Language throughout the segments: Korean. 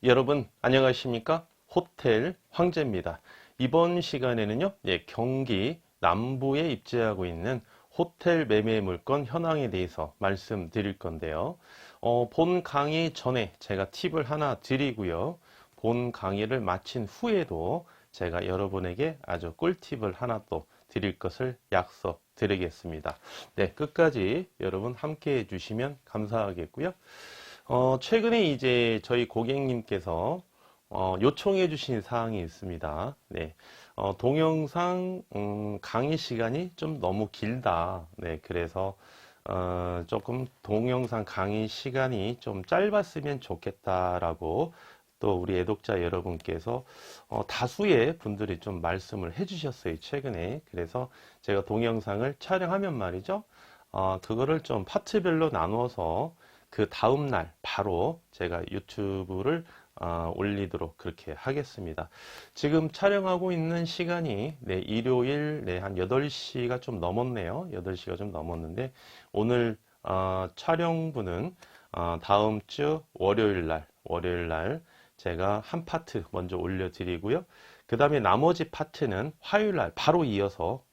여러분 안녕하십니까? 호텔 황제입니다. 이번 시간에는요, 경기 남부에 입지하고 있는 호텔 매매 물건 현황에 대해서 말씀드릴 건데요. 본 강의 전에 제가 팁을 하나 드리고요. 본 강의를 마친 후에도 제가 여러분에게 아주 꿀팁을 하나 또 드릴 것을 약속드리겠습니다. 네, 끝까지 여러분 함께 해주시면 감사하겠고요. 최근에 이제 저희 고객님께서 요청해 주신 사항이 있습니다. 네. 동영상 강의 시간이 좀 너무 길다. 네. 그래서 조금 동영상 강의 시간이 좀 짧았으면 좋겠다라고 또 우리 애독자 여러분께서 다수의 분들이 좀 말씀을 해 주셨어요. 최근에. 그래서 제가 동영상을 촬영하면 말이죠. 그거를 좀 파트별로 나누어서 그 다음날 바로 제가 유튜브를 올리도록 그렇게 하겠습니다. 지금 촬영하고 있는 시간이 일요일 한 8시가 좀 넘었네요. 8시가 좀 넘었는데 오늘 촬영분은 다음 주 월요일 날 제가 한 파트 먼저 올려드리고요. 그 다음에 나머지 파트는 화요일 날 바로 이어서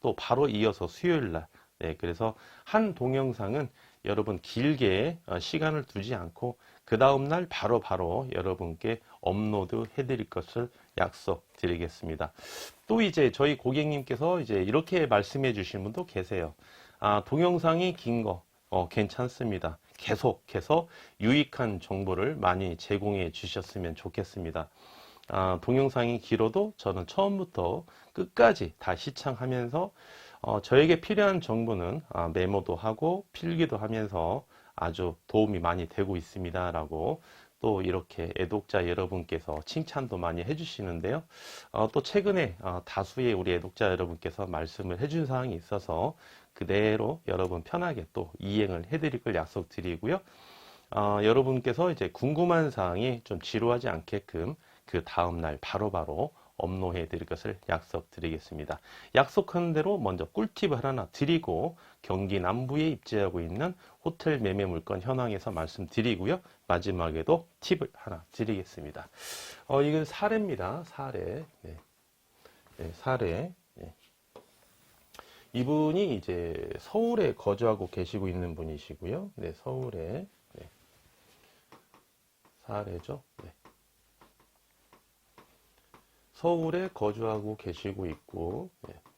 수요일 날. 네, 그래서 한 동영상은 여러분 길게 시간을 두지 않고 그 다음날 바로 여러분께 업로드 해드릴 것을 약속드리겠습니다. 또 이제 저희 고객님께서 이제 이렇게 말씀해 주신 분도 계세요. 동영상이 긴 거 괜찮습니다. 계속해서 유익한 정보를 많이 제공해 주셨으면 좋겠습니다. 동영상이 길어도 저는 처음부터 끝까지 다 시청하면서 저에게 필요한 정보는 메모도 하고 필기도 하면서 아주 도움이 많이 되고 있습니다 라고 또 이렇게 애독자 여러분께서 칭찬도 많이 해주시는데요. 또 최근에 다수의 우리 애독자 여러분께서 말씀을 해준 사항이 있어서 그대로 여러분 편하게 또 이행을 해드릴 걸 약속드리고요. 여러분께서 이제 궁금한 사항이 좀 지루하지 않게끔 그 다음날 바로 업로드해 드릴 것을 약속드리겠습니다. 약속한 대로 먼저 꿀팁을 하나 드리고 경기 남부에 입지하고 있는 호텔 매매 물건 현황에서 말씀드리고요. 마지막에도 팁을 하나 드리겠습니다. 이건 사례입니다. 사례. 네. 네, 사례. 네. 이분이 이제 서울에 거주하고 계시고 있는 분이시고요. 네, 서울에. 네. 사례죠. 네. 서울에 거주하고 계시고 있고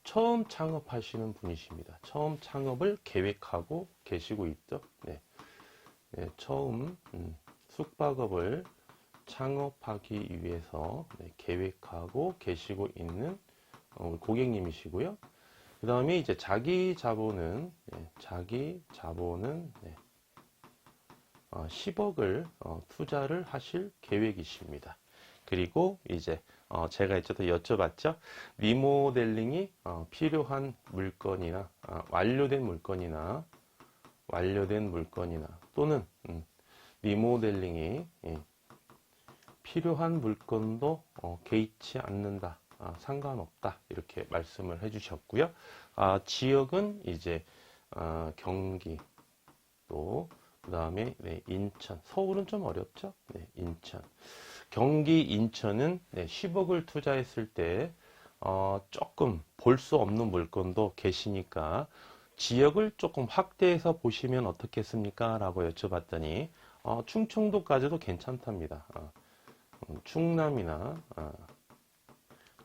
처음 창업하시는 분이십니다. 처음 창업을 계획하고 계시고 있죠. 처음 숙박업을 창업하기 위해서 계획하고 계시고 있는 고객님이시고요. 그 다음에 이제 자기 자본은 10억을 투자를 하실 계획이십니다. 그리고 이제 제가 이제 또 여쭤봤죠. 리모델링이 필요한 물건이나 완료된 물건이나 또는 리모델링이 필요한 물건도 개의치 않는다. 상관없다. 이렇게 말씀을 해주셨고요. 지역은 이제 경기 또 그 다음에 인천, 서울은 좀 어렵죠. 인천. 경기 인천은 10억을 투자했을 때 조금 볼 수 없는 물건도 계시니까 지역을 조금 확대해서 보시면 어떻겠습니까? 라고 여쭤봤더니 충청도까지도 괜찮답니다. 충남이나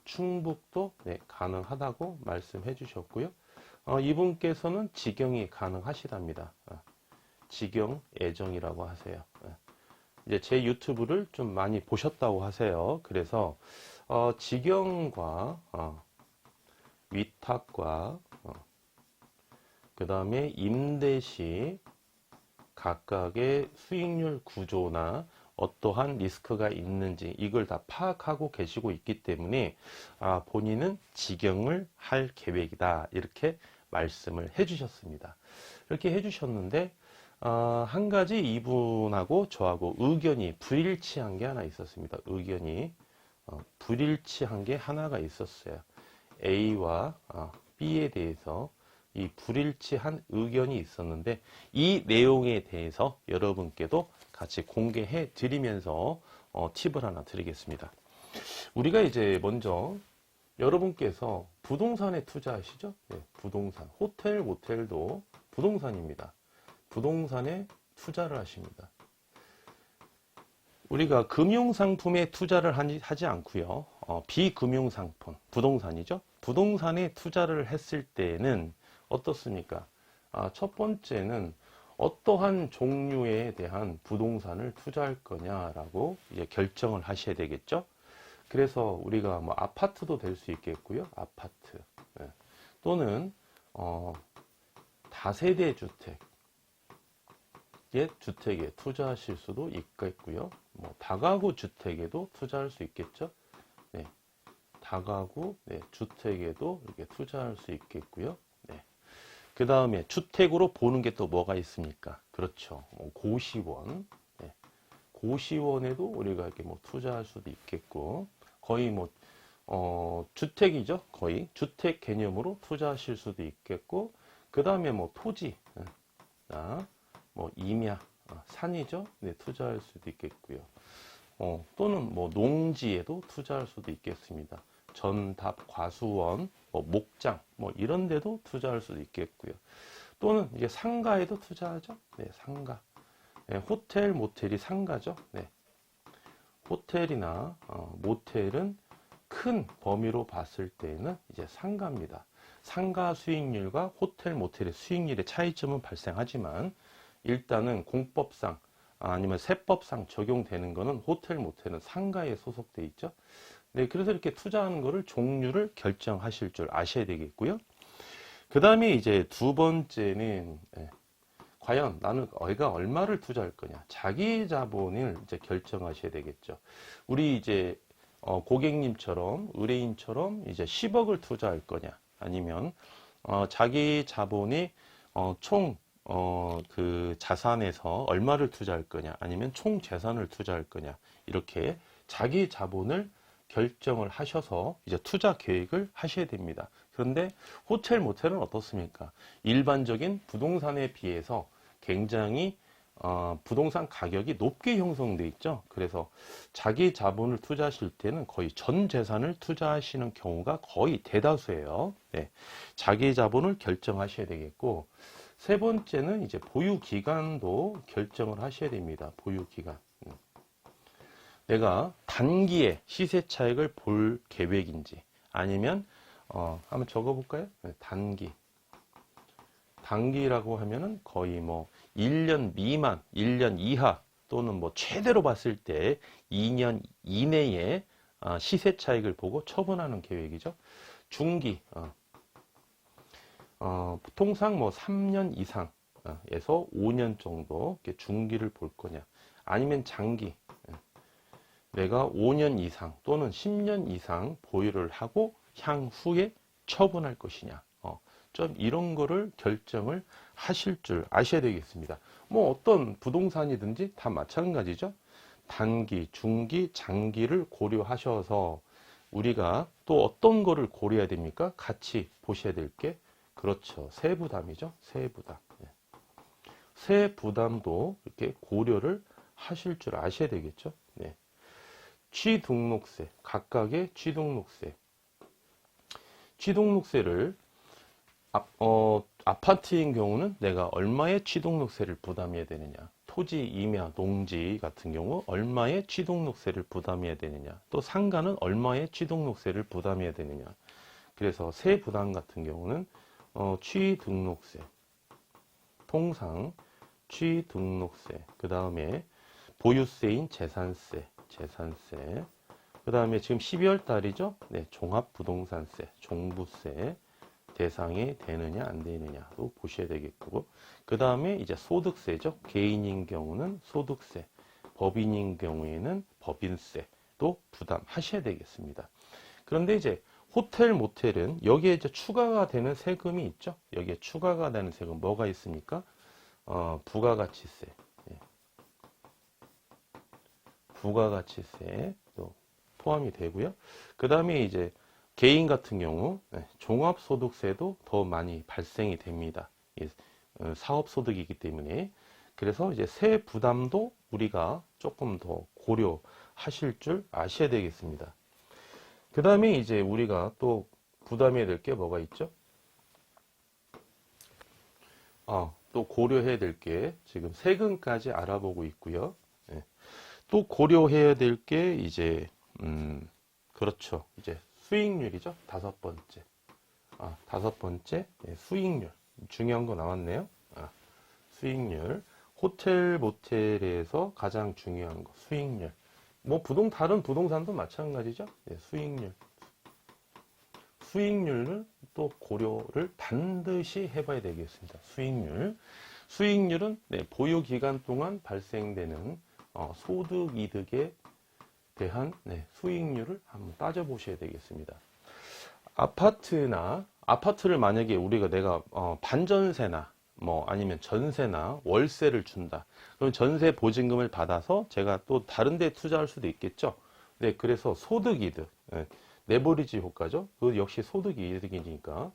충북도 가능하다고 말씀해 주셨고요. 이분께서는 직영이 가능하시답니다. 직영 애정이라고 하세요. 이제 제 유튜브를 좀 많이 보셨다고 하세요. 그래서 직영과 위탁과 그 다음에 임대시 각각의 수익률 구조나 어떠한 리스크가 있는지 이걸 다 파악하고 계시고 있기 때문에 본인은 직영을 할 계획이다 이렇게 말씀을 해주셨습니다. 이렇게 해주셨는데 한 가지 이분하고 저하고 의견이 불일치한 게 하나 있었습니다. 의견이 불일치한 게 하나가 있었어요. A와 B에 대해서 이 불일치한 의견이 있었는데 이 내용에 대해서 여러분께도 같이 공개해 드리면서 팁을 하나 드리겠습니다. 우리가 이제 먼저 여러분께서 부동산에 투자하시죠? 네, 부동산. 호텔, 모텔도 부동산입니다. 부동산에 투자를 하십니다. 우리가 금융상품에 투자를 하지 않고요. 비금융상품, 부동산이죠. 부동산에 투자를 했을 때는 어떻습니까? 첫 번째는 어떠한 종류에 대한 부동산을 투자할 거냐라고 이제 결정을 하셔야 되겠죠. 그래서 우리가 뭐 아파트도 될 수 있겠고요. 아파트. 네. 또는 다세대 주택에 투자하실 수도 있겠고요. 뭐 다가구 주택에도 투자할 수 있겠죠. 네. 다가구 주택에도 이렇게 투자할 수 있겠고요. 네. 그 다음에 주택으로 보는 게 또 뭐가 있습니까? 그렇죠. 고시원. 네. 고시원에도 우리가 이렇게 뭐 투자할 수도 있겠고, 거의 뭐 주택이죠. 거의 주택 개념으로 투자하실 수도 있겠고, 그 다음에 뭐 토지, 뭐 임야, 산이죠. 네, 투자할 수도 있겠고요. 또는 뭐 농지에도 투자할 수도 있겠습니다. 전답, 과수원, 뭐 목장, 뭐 이런 데도 투자할 수도 있겠고요. 또는 이제 상가에도 투자하죠. 네, 상가. 네, 호텔, 모텔이 상가죠. 네. 호텔이나 모텔은 큰 범위로 봤을 때는 이제 상가입니다. 상가 수익률과 호텔, 모텔의 수익률의 차이점은 발생하지만 일단은 공법상 아니면 세법상 적용되는 거는 호텔, 모텔은 상가에 소속돼 있죠. 네, 그래서 이렇게 투자하는 거를 종류를 결정하실 줄 아셔야 되겠고요. 그 다음에 이제 두 번째는 과연 나는 내가 얼마를 투자할 거냐, 자기 자본을 이제 결정하셔야 되겠죠. 우리 이제 고객님처럼 의뢰인처럼 이제 10억을 투자할 거냐, 아니면 자기 자본이 총 그 자산에서 얼마를 투자할 거냐, 아니면 총 재산을 투자할 거냐, 이렇게 자기 자본을 결정을 하셔서 이제 투자 계획을 하셔야 됩니다. 그런데 호텔, 모텔은 어떻습니까? 일반적인 부동산에 비해서 굉장히 부동산 가격이 높게 형성돼 있죠. 그래서 자기 자본을 투자하실 때는 거의 전 재산을 투자하시는 경우가 거의 대다수예요. 네. 자기 자본을 결정하셔야 되겠고, 세 번째는 이제 보유 기간도 결정을 하셔야 됩니다. 보유 기간. 내가 단기에 시세 차익을 볼 계획인지, 아니면 한번 적어볼까요? 네, 단기라고 하면은 거의 뭐 1년 미만, 1년 이하, 또는 뭐 최대로 봤을 때 2년 이내에 시세 차익을 보고 처분하는 계획이죠. 중기, 통상 뭐 3년 이상에서 5년 정도 이렇게 중기를 볼 거냐, 아니면 장기, 내가 5년 이상 또는 10년 이상 보유를 하고 향후에 처분할 것이냐, 좀 이런 거를 결정을 하실 줄 아셔야 되겠습니다. 뭐 어떤 부동산이든지 다 마찬가지죠. 단기, 중기, 장기를 고려하셔서 우리가 또 어떤 거를 고려해야 됩니까? 같이 보셔야 될 게, 그렇죠, 세부담이죠. 세부담. 세부담도 이렇게 고려를 하실 줄 아셔야 되겠죠. 네. 취등록세, 각각의 취등록세를 아파트인 경우는 내가 얼마의 취등록세를 부담해야 되느냐, 토지, 임야, 농지 같은 경우 얼마의 취등록세를 부담해야 되느냐, 또 상가는 얼마의 취등록세를 부담해야 되느냐. 그래서 세부담 같은 경우는 취등록세, 통상 취등록세, 그 다음에 보유세인 재산세, 그 다음에 지금 12월 달이죠. 네, 종합부동산세, 종부세 대상이 되느냐 안 되느냐도 보셔야 되겠고, 그 다음에 이제 소득세죠. 개인인 경우는 소득세, 법인인 경우에는 법인세도 부담하셔야 되겠습니다. 그런데 이제 호텔, 모텔은 여기에 이제 추가가 되는 세금이 있죠. 여기에 추가가 되는 세금 뭐가 있습니까? 부가가치세, 부가가치세도 포함이 되고요. 그 다음에 이제 개인 같은 경우 종합소득세도 더 많이 발생이 됩니다. 사업소득이기 때문에. 그래서 이제 세 부담도 우리가 조금 더 하실 줄 아셔야 되겠습니다. 그 다음에 이제 우리가 또 부담해야 될 게 뭐가 있죠? 또 고려해야 될 게 지금 세금까지 알아보고 있고요. 예. 또 고려해야 될 게 이제 그렇죠. 이제 수익률이죠. 다섯 번째. 다섯 번째 수익률. 중요한 거 나왔네요. 수익률. 호텔 모텔에서 가장 중요한 거 수익률. 뭐 다른 부동산도 마찬가지죠. 수익률. 수익률을 또 고려를 반드시 해봐야 되겠습니다. 수익률. 수익률은 보유 기간 동안 발생되는 소득 이득에 대한 수익률을 한번 따져보셔야 되겠습니다. 아파트를 만약에 내가 반전세나 뭐 아니면 전세나 월세를 준다. 그럼 전세 보증금을 받아서 제가 또 다른 데 투자할 수도 있겠죠. 그래서 소득 이득. 레버리지 효과죠. 그 역시 소득 이득이니까.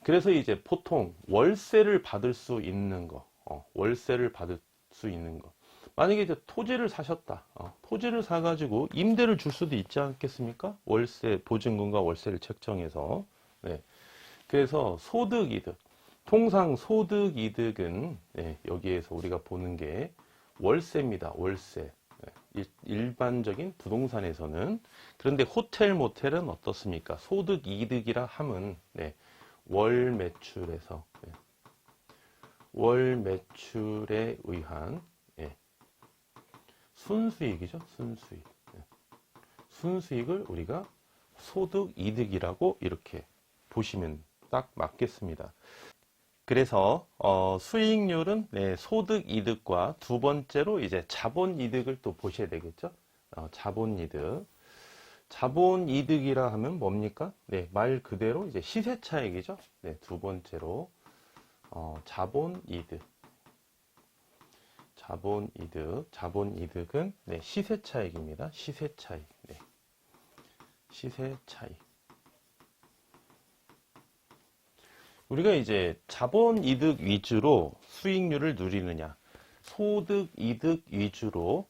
그래서 이제 보통 월세를 받을 수 있는 거, 만약에 이제 토지를 사셨다. 토지를 사가지고 임대를 줄 수도 있지 않겠습니까? 월세, 보증금과 월세를 책정해서. 그래서 소득 이득. 통상 소득 이득은, 여기에서 우리가 보는 게 월세입니다. 월세. 일반적인 부동산에서는. 그런데 호텔 모텔은 어떻습니까? 소득 이득이라 함은 월 매출에서 월 매출에 의한 순수익이죠. 순수익. 순수익을 우리가 소득 이득이라고 이렇게 보시면 딱 맞겠습니다. 그래서 수익률은 소득 이득과 두 번째로 이제 자본 이득을 또 보셔야 되겠죠. 자본 이득. 자본 이득이라 하면 뭡니까? 말 그대로 이제 시세 차익이죠. 두 번째로 자본 이득. 자본 이득은 시세 차익입니다. 시세 차익. 시세 차익. 우리가 이제 자본 이득 위주로 수익률을 누리느냐, 소득 이득 위주로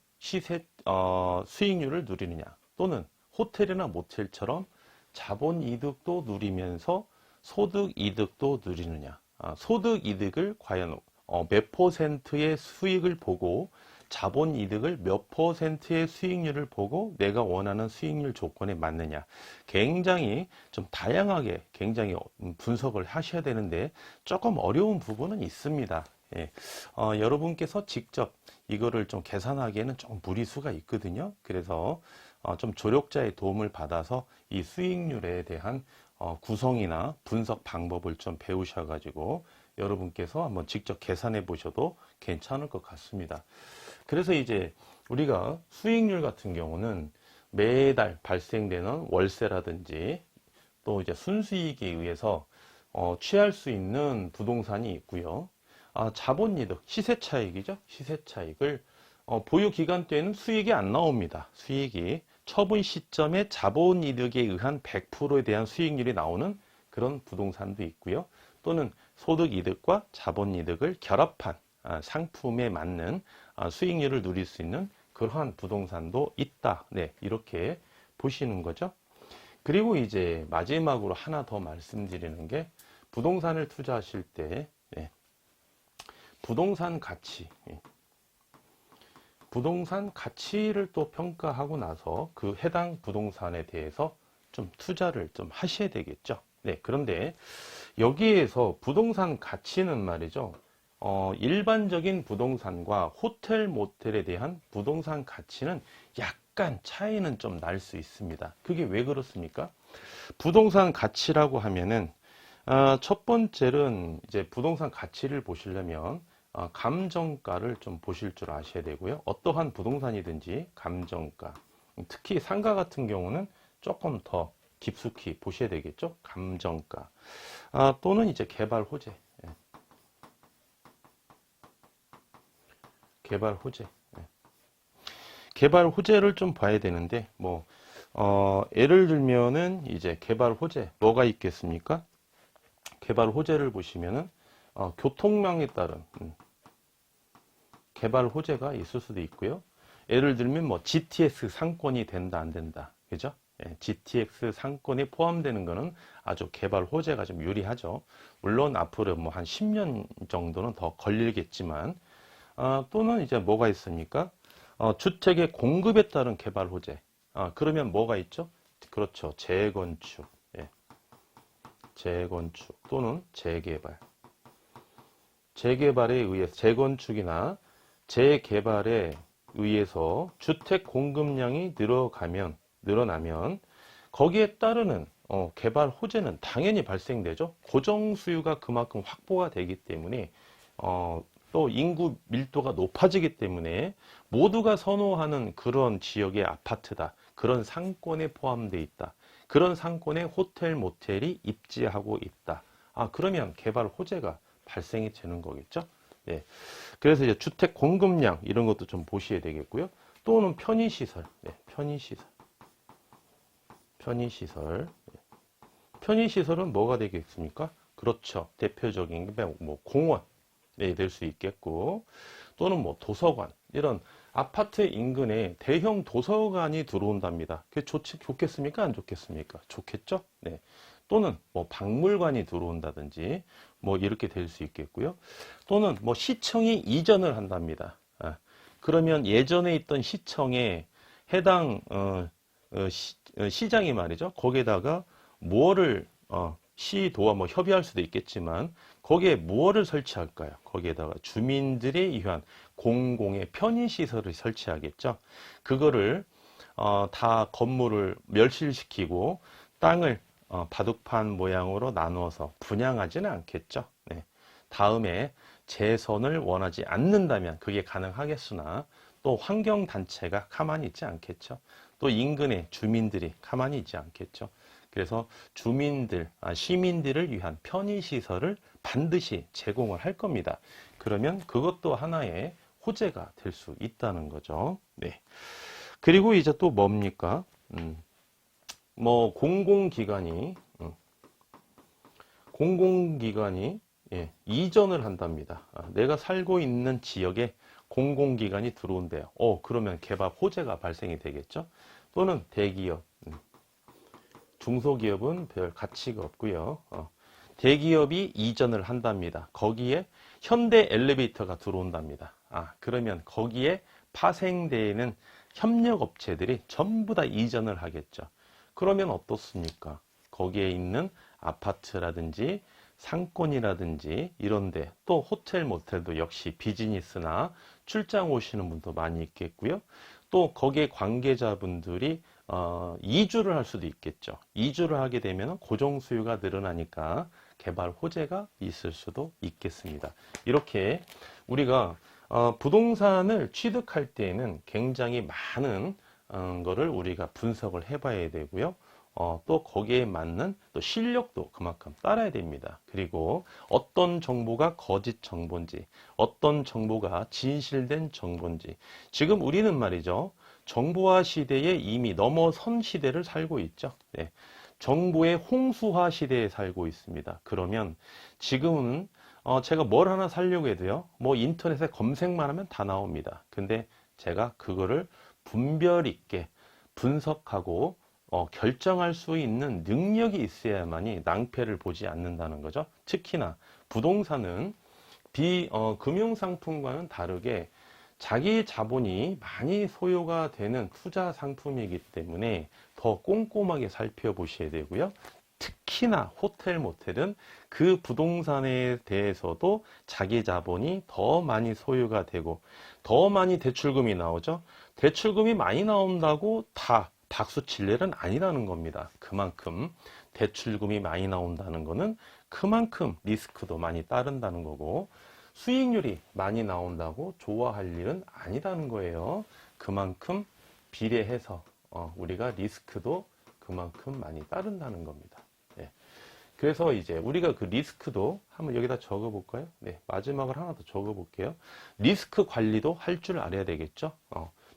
수익률을 누리느냐, 또는 호텔이나 모텔처럼 자본 이득도 누리면서 소득 이득도 누리느냐. 소득 이득을 과연 몇 퍼센트의 수익을 보고 자본 이득을 몇 퍼센트의 수익률을 보고 내가 원하는 수익률 조건에 맞느냐. 굉장히 좀 다양하게 굉장히 분석을 하셔야 되는데 조금 어려운 부분은 있습니다. 여러분께서 직접 이거를 좀 계산하기에는 좀 무리수가 있거든요. 그래서 좀 조력자의 도움을 받아서 이 수익률에 대한 구성이나 분석 방법을 좀 배우셔가지고 여러분께서 한번 직접 계산해 보셔도 괜찮을 것 같습니다. 그래서 이제 우리가 수익률 같은 경우는 매달 발생되는 월세라든지 또 이제 순수익에 의해서 취할 수 있는 부동산이 있고요. 자본이득, 시세차익이죠. 시세차익을 보유 기간 때에는 수익이 안 나옵니다. 수익이 처분 시점에 자본이득에 의한 100%에 대한 수익률이 나오는 그런 부동산도 있고요. 또는 소득이득과 자본이득을 결합한 상품에 맞는 수익률을 누릴 수 있는 그러한 부동산도 있다. 이렇게 보시는 거죠. 그리고 이제 마지막으로 하나 더 말씀드리는 게 부동산을 투자하실 때 부동산 가치를 또 평가하고 나서 그 해당 부동산에 대해서 좀 투자를 좀 하셔야 되겠죠. 그런데 여기에서 부동산 가치는 말이죠. 일반적인 부동산과 호텔, 모텔에 대한 부동산 가치는 약간 차이는 좀 날 수 있습니다. 그게 왜 그렇습니까? 부동산 가치라고 하면은, 첫 번째는 이제 부동산 가치를 보시려면, 감정가를 좀 보실 줄 아셔야 되고요. 어떠한 부동산이든지 감정가. 특히 상가 같은 경우는 조금 더 깊숙이 보셔야 되겠죠. 감정가. 또는 이제 개발 호재. 개발 호재. 개발 호재를 좀 봐야 되는데, 예를 들면은 이제 개발 호재, 뭐가 있겠습니까? 개발 호재를 보시면은, 교통망에 따른 개발 호재가 있을 수도 있고요. 예를 들면 뭐 GTX 상권이 된다 안 된다, 그죠? 예, GTX 상권에 포함되는 거는 아주 개발 호재가 좀 유리하죠. 물론 앞으로 뭐 한 10년 정도는 더 걸리겠지만, 또는 이제 뭐가 있습니까? 주택의 공급에 따른 개발 호재. 그러면 뭐가 있죠? 그렇죠. 재건축, 예, 재건축 또는 재개발. 재개발에 의해서 재건축이나 재개발에 의해서 주택 공급량이 늘어나면 거기에 따르는 개발 호재는 당연히 발생되죠. 고정 수요가 그만큼 확보가 되기 때문에 또 인구 밀도가 높아지기 때문에 모두가 선호하는 그런 지역의 아파트다. 그런 상권에 포함되어 있다. 그런 상권에 호텔, 모텔이 입지하고 있다. 그러면 개발 호재가 발생이 되는 거겠죠. 네. 그래서 이제 주택 공급량 이런 것도 좀 보셔야 되겠고요. 또는 편의시설. 네, 편의시설. 편의시설은 뭐가 되겠습니까? 그렇죠. 대표적인 게 뭐 공원 될 수 있겠고, 또는 뭐 도서관, 이런 아파트 인근에 대형 도서관이 들어온답니다. 그게 좋겠습니까? 안 좋겠습니까? 좋겠죠? 네. 또는 뭐 박물관이 들어온다든지 뭐 이렇게 될 수 있겠고요. 또는 뭐 시청이 이전을 한답니다. 그러면 예전에 있던 시청에 해당 시장이 말이죠. 거기에다가 무엇을 시도와 뭐 협의할 수도 있겠지만 거기에 무엇을 설치할까요? 거기에다가 주민들에 의한 공공의 편의시설을 설치하겠죠. 그거를 다 건물을 멸실시키고 땅을 바둑판 모양으로 나누어서 분양하지는 않겠죠. 네. 다음에 재선을 원하지 않는다면 그게 가능하겠으나 또 환경단체가 가만히 있지 않겠죠. 또 인근의 주민들이 가만히 있지 않겠죠. 그래서 시민들을 위한 편의시설을 반드시 제공을 할 겁니다. 그러면 그것도 하나의 호재가 될 수 있다는 거죠. 네. 그리고 이제 또 뭡니까? 뭐 공공기관이 이전을 한답니다. 내가 살고 있는 지역에 공공기관이 들어온대요. 그러면 개발 호재가 발생이 되겠죠. 또는 대기업, 중소기업은 별 가치가 없고요. 대기업이 이전을 한답니다. 거기에 현대 엘리베이터가 들어온답니다. 그러면 거기에 파생되는 협력업체들이 전부 다 이전을 하겠죠. 그러면 어떻습니까? 거기에 있는 아파트라든지 상권이라든지 이런데 또 호텔 모텔도 역시 비즈니스나 출장 오시는 분도 많이 있겠고요. 또 거기에 관계자분들이 이주를 할 수도 있겠죠. 이주를 하게 되면 고정 수요가 늘어나니까 개발 호재가 있을 수도 있겠습니다. 이렇게 우리가 부동산을 취득할 때에는 굉장히 많은 거를 우리가 분석을 해봐야 되고요. 또 거기에 맞는 또 실력도 그만큼 따라야 됩니다. 그리고 어떤 정보가 거짓 정보인지, 어떤 정보가 진실된 정보인지. 지금 우리는 말이죠. 정보화 시대에 이미 넘어선 시대를 살고 있죠. 네. 정보의 홍수화 시대에 살고 있습니다. 그러면 지금은 제가 뭘 하나 살려고 해도요. 뭐 인터넷에 검색만 하면 다 나옵니다. 근데 제가 그거를 분별 있게 분석하고 결정할 수 있는 능력이 있어야만이 낭패를 보지 않는다는 거죠. 특히나 부동산은 금융상품과는 다르게 자기 자본이 많이 소요가 되는 투자 상품이기 때문에 더 꼼꼼하게 살펴보셔야 되고요. 특히나 호텔, 모텔은 그 부동산에 대해서도 자기 자본이 더 많이 소유가 되고 더 많이 대출금이 나오죠. 대출금이 많이 나온다고 다 박수 칠 일은 아니라는 겁니다. 그만큼 대출금이 많이 나온다는 거는 그만큼 리스크도 많이 따른다는 거고 수익률이 많이 나온다고 좋아할 일은 아니라는 거예요. 그만큼 비례해서 우리가 리스크도 그만큼 많이 따른다는 겁니다. 네. 그래서 이제 우리가 그 리스크도 한번 여기다 적어 볼까요? 네, 마지막으로 하나 더 적어 볼게요. 리스크 관리도 할 줄 알아야 되겠죠?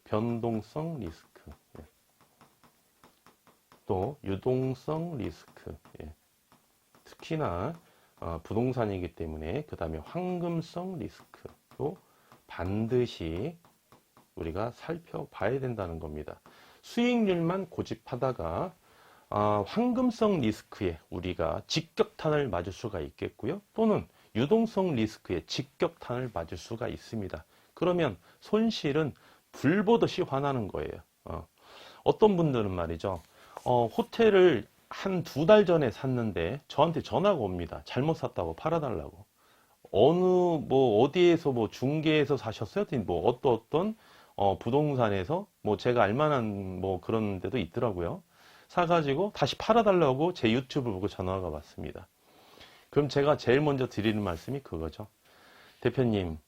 변동성 리스크. 네. 또 유동성 리스크. 예. 특히나 부동산이기 때문에 그 다음에 황금성 리스크도 반드시 우리가 살펴봐야 된다는 겁니다. 수익률만 고집하다가 황금성 리스크에 우리가 직격탄을 맞을 수가 있겠고요. 또는 유동성 리스크에 직격탄을 맞을 수가 있습니다. 그러면 손실은 불보듯이 화나는 거예요. 어떤 분들은 말이죠. 호텔을 한 2달 전에 샀는데 저한테 전화가 옵니다. 잘못 샀다고 팔아달라고. 어디에서 중개에서 사셨어요? 어떤 부동산에서 제가 알만한 그런 데도 있더라고요. 사가지고 다시 팔아달라고 제 유튜브 보고 전화가 왔습니다. 그럼 제가 제일 먼저 드리는 말씀이 그거죠. 대표님,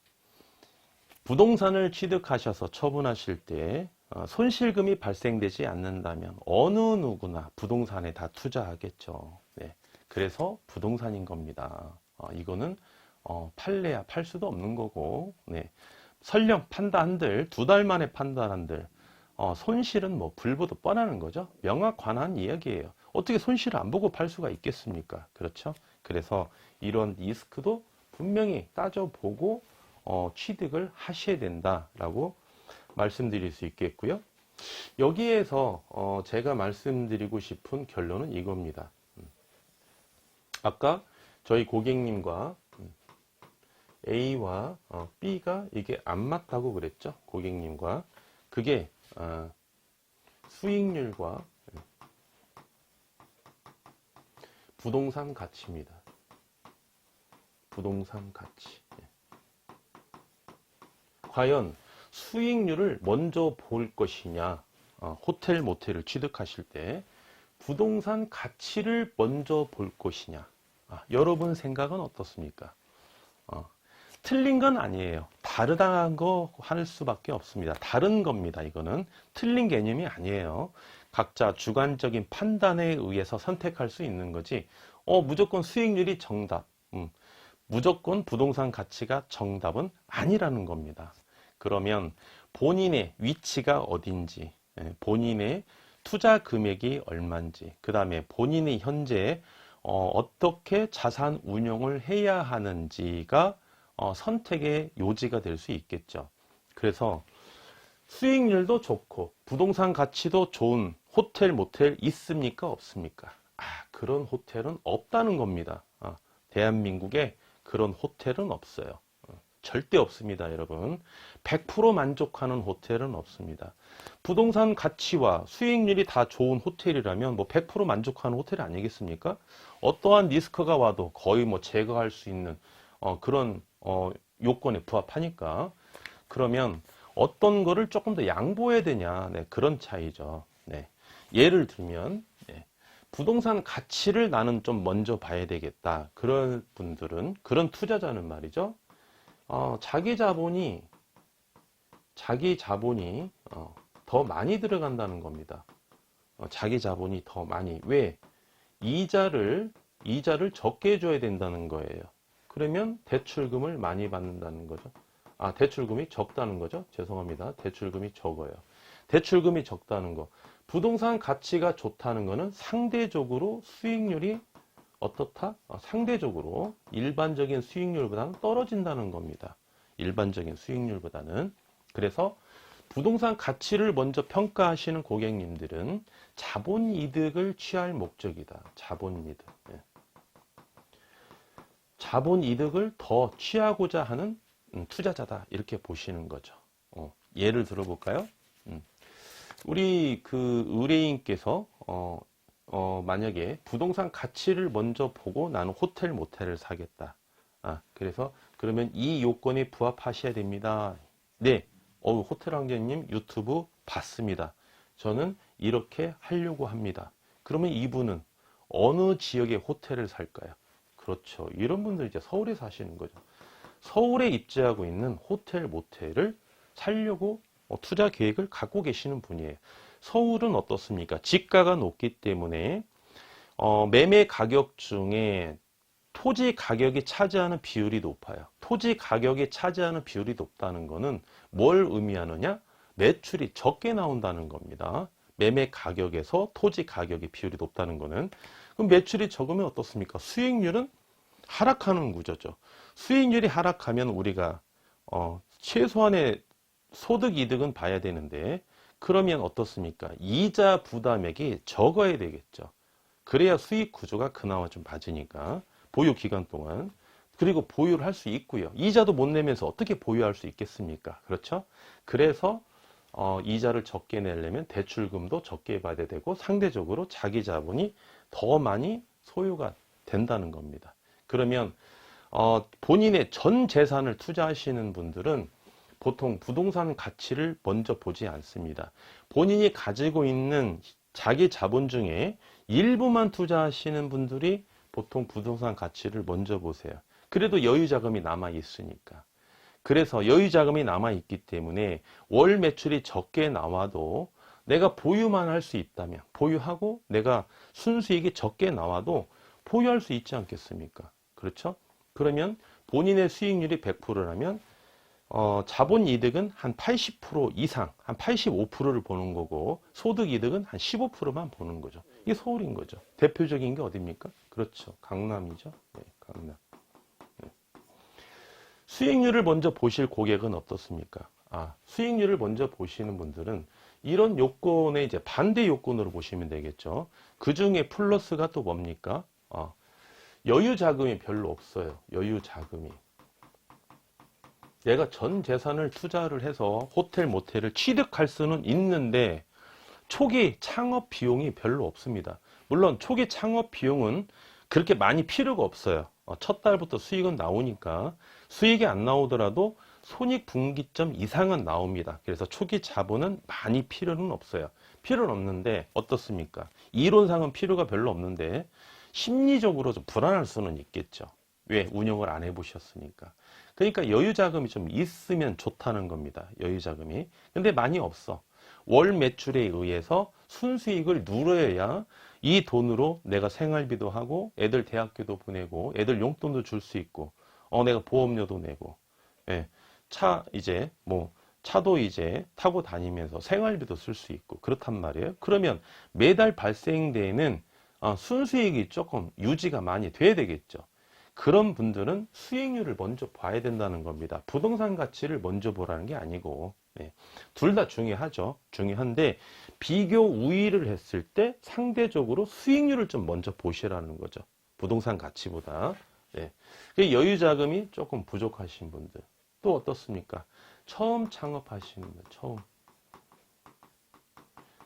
부동산을 취득하셔서 처분하실 때 손실금이 발생되지 않는다면 어느 누구나 부동산에 다 투자하겠죠. 네. 그래서 부동산인 겁니다. 이거는 팔래야 팔 수도 없는 거고, 네. 설령 판다 한들 2달 만에 판다 한들 손실은 불보듯 뻔하는 거죠. 명확관한 이야기예요. 어떻게 손실을 안 보고 팔 수가 있겠습니까? 그렇죠? 그래서 이런 리스크도 분명히 따져보고 취득을 하셔야 된다라고 말씀드릴 수 있겠고요. 여기에서 제가 말씀드리고 싶은 결론은 이겁니다. 아까 저희 고객님과 A와 B가 이게 안 맞다고 그랬죠. 고객님과. 그게 수익률과 부동산 가치입니다. 부동산 가치. 과연 수익률을 먼저 볼 것이냐, 호텔, 모텔을 취득하실 때 부동산 가치를 먼저 볼 것이냐. 여러분 생각은 어떻습니까? 틀린 건 아니에요. 다르다는 거 할 수밖에 없습니다. 다른 겁니다. 이거는 틀린 개념이 아니에요. 각자 주관적인 판단에 의해서 선택할 수 있는 거지. 무조건 수익률이 정답, 무조건 부동산 가치가 정답은 아니라는 겁니다. 그러면 본인의 위치가 어딘지, 본인의 투자 금액이 얼마인지, 그 다음에 본인이 현재 어떻게 자산 운용을 해야 하는지가 선택의 요지가 될 수 있겠죠. 그래서 수익률도 좋고 부동산 가치도 좋은 호텔, 모텔 있습니까? 없습니까? 그런 호텔은 없다는 겁니다. 대한민국에 그런 호텔은 없어요. 절대 없습니다, 여러분. 100% 만족하는 호텔은 없습니다. 부동산 가치와 수익률이 다 좋은 호텔이라면 100% 만족하는 호텔이 아니겠습니까? 어떠한 리스크가 와도 거의 제거할 수 있는 그런 요건에 부합하니까. 그러면 어떤 거를 조금 더 양보해야 되냐, 그런 차이죠. 예를 들면 부동산 가치를 나는 좀 먼저 봐야 되겠다. 그런 분들은, 그런 투자자는 말이죠. 자기 자본이 더 많이 들어간다는 겁니다. 자기 자본이 더 많이. 왜? 이자를 적게 줘야 된다는 거예요. 그러면 대출금을 많이 받는다는 거죠. 대출금이 적다는 거죠. 죄송합니다. 대출금이 적어요. 대출금이 적다는 거. 부동산 가치가 좋다는 거는 상대적으로 수익률이 어떻다? 상대적으로 일반적인 수익률보다는 떨어진다는 겁니다. 일반적인 수익률보다는. 그래서 부동산 가치를 먼저 평가하시는 고객님들은 자본이득을 취할 목적이다. 자본이득. 자본이득을 더 취하고자 하는 투자자다. 이렇게 보시는 거죠. 예를 들어볼까요? 우리 의뢰인께서 만약에 부동산 가치를 먼저 보고 나는 호텔, 모텔을 사겠다. 그러면 이 요건에 부합하셔야 됩니다. 네, 호텔 황제님 유튜브 봤습니다. 저는 이렇게 하려고 합니다. 그러면 이분은 어느 지역의 호텔을 살까요? 그렇죠. 이런 분들 이제 서울에 사시는 거죠. 서울에 입지하고 있는 호텔, 모텔을 살려고 투자 계획을 갖고 계시는 분이에요. 서울은 어떻습니까? 지가가 높기 때문에 매매 가격 중에 토지 가격이 차지하는 비율이 높아요. 토지 가격이 차지하는 비율이 높다는 것은 뭘 의미하느냐? 매출이 적게 나온다는 겁니다. 매매 가격에서 토지 가격의 비율이 높다는 것은. 그럼 매출이 적으면 어떻습니까? 수익률은 하락하는 구조죠. 수익률이 하락하면 우리가 최소한의 소득 이득은 봐야 되는데, 그러면 어떻습니까? 이자 부담액이 적어야 되겠죠. 그래야 수익 구조가 그나마 좀 맞으니까, 보유 기간 동안. 그리고 보유를 할 수 있고요. 이자도 못 내면서 어떻게 보유할 수 있겠습니까? 그렇죠? 그래서 이자를 적게 내려면 대출금도 적게 받아야 되고, 상대적으로 자기 자본이 더 많이 소유가 된다는 겁니다. 그러면 본인의 전 재산을 투자하시는 분들은 보통 부동산 가치를 먼저 보지 않습니다. 본인이 가지고 있는 자기 자본 중에 일부만 투자하시는 분들이 보통 부동산 가치를 먼저 보세요. 그래도 여유 자금이 남아 있으니까. 그래서 여유 자금이 남아 있기 때문에 월 매출이 적게 나와도 내가 보유만 할 수 있다면, 보유하고 내가 순수익이 적게 나와도 보유할 수 있지 않겠습니까? 그렇죠? 그러면 본인의 수익률이 100%라면 자본 이득은 한 80% 이상, 한 85%를 보는 거고, 소득 이득은 한 15%만 보는 거죠. 이게 서울인 거죠. 대표적인 게 어디입니까? 그렇죠. 강남이죠. 네, 강남. 네. 수익률을 먼저 보실 고객은 어떻습니까? 수익률을 먼저 보시는 분들은 이런 요건의 이제 반대 요건으로 보시면 되겠죠. 그 중에 플러스가 또 뭡니까? 여유 자금이 별로 없어요. 여유 자금이. 내가 전 재산을 투자를 해서 호텔, 모텔을 취득할 수는 있는데 초기 창업 비용이 별로 없습니다. 물론 초기 창업 비용은 그렇게 많이 필요가 없어요. 첫 달부터 수익은 나오니까 수익이 안 나오더라도 손익분기점 이상은 나옵니다. 그래서 초기 자본은 많이 필요는 없어요. 필요는 없는데 어떻습니까? 이론상은 필요가 별로 없는데 심리적으로 좀 불안할 수는 있겠죠. 왜? 운영을 안 해보셨으니까. 그러니까 여유 자금이 좀 있으면 좋다는 겁니다. 여유 자금이. 근데 많이 없어. 월 매출에 의해서 순수익을 누려야 이 돈으로 내가 생활비도 하고 애들 대학교도 보내고 애들 용돈도 줄 수 있고 내가 보험료도 내고 차도 이제 타고 다니면서 생활비도 쓸 수 있고 그렇단 말이에요. 그러면 매달 발생되는 순수익이 조금 유지가 많이 돼야 되겠죠. 그런 분들은 수익률을 먼저 봐야 된다는 겁니다. 부동산 가치를 먼저 보라는 게 아니고 둘 다 중요하죠. 중요한데 비교 우위를 했을 때 상대적으로 수익률을 좀 먼저 보시라는 거죠. 부동산 가치보다. 여유 자금이 조금 부족하신 분들 또 어떻습니까? 처음 창업하시는 분,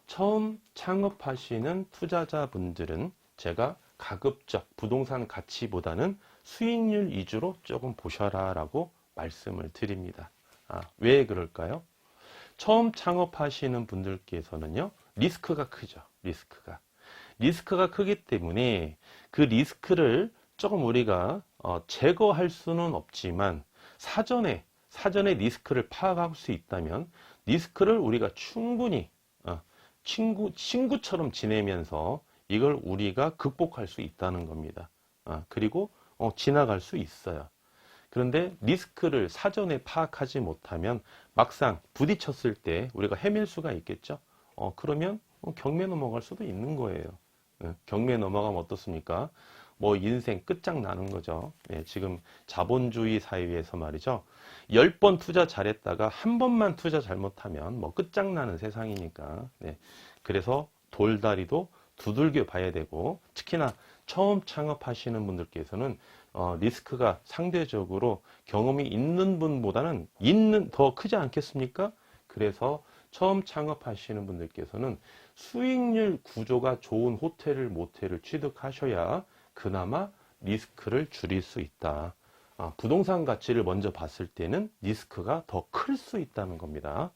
처음 창업하시는 투자자분들은 제가 가급적 부동산 가치보다는 수익률 위주로 조금 보셔라 라고 말씀을 드립니다. 왜 그럴까요? 처음 창업하시는 분들께서는요, 리스크가 크죠. 리스크가 크기 때문에 그 리스크를 조금 우리가 제거할 수는 없지만 사전에 리스크를 파악할 수 있다면 리스크를 우리가 충분히 친구처럼 지내면서 이걸 우리가 극복할 수 있다는 겁니다. 그리고 지나갈 수 있어요. 그런데 리스크를 사전에 파악하지 못하면 막상 부딪혔을 때 우리가 헤맬 수가 있겠죠. 그러면 경매 넘어갈 수도 있는 거예요. 경매 넘어가면 어떻습니까? 인생 끝장나는 거죠. 지금 자본주의 사회에서 말이죠. 10번 투자 잘했다가 한 번만 투자 잘못하면 끝장나는 세상이니까. 그래서 돌다리도 두들겨 봐야 되고, 특히나 처음 창업하시는 분들께서는 리스크가 상대적으로 경험이 있는 분보다는 더 크지 않겠습니까? 그래서 처음 창업하시는 분들께서는 수익률 구조가 좋은 호텔을, 모텔을 취득하셔야 그나마 리스크를 줄일 수 있다. 부동산 가치를 먼저 봤을 때는 리스크가 더 클 수 있다는 겁니다.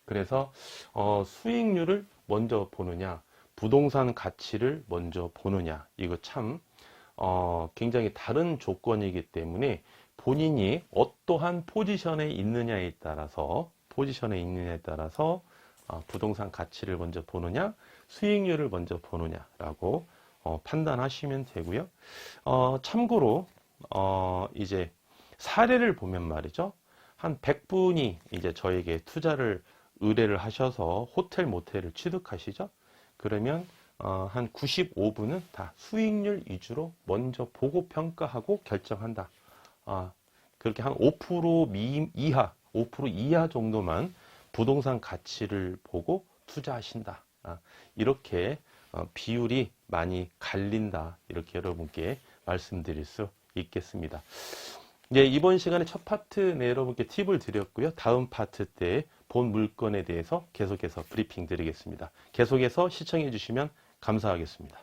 그래서 수익률을 먼저 보느냐, 부동산 가치를 먼저 보느냐, 이거 참 굉장히 다른 조건이기 때문에 본인이 어떠한 포지션에 있느냐에 따라서 부동산 가치를 먼저 보느냐, 수익률을 먼저 보느냐라고 판단하시면 되고요. 참고로 이제 사례를 보면 말이죠. 한 100분이 이제 저에게 투자를 의뢰를 하셔서 호텔, 모텔을 취득하시죠. 그러면 한 95분은 다 수익률 위주로 먼저 보고 평가하고 결정한다. 그렇게 한 5% 이하, 5% 이하 정도만 부동산 가치를 보고 투자하신다. 이렇게 비율이 많이 갈린다. 이렇게 여러분께 말씀드릴 수 있겠습니다. 네, 이번 시간에 첫 파트 여러분께 팁을 드렸고요. 다음 파트 때 본 물건에 대해서 계속해서 브리핑 드리겠습니다. 계속해서 시청해 주시면 감사하겠습니다.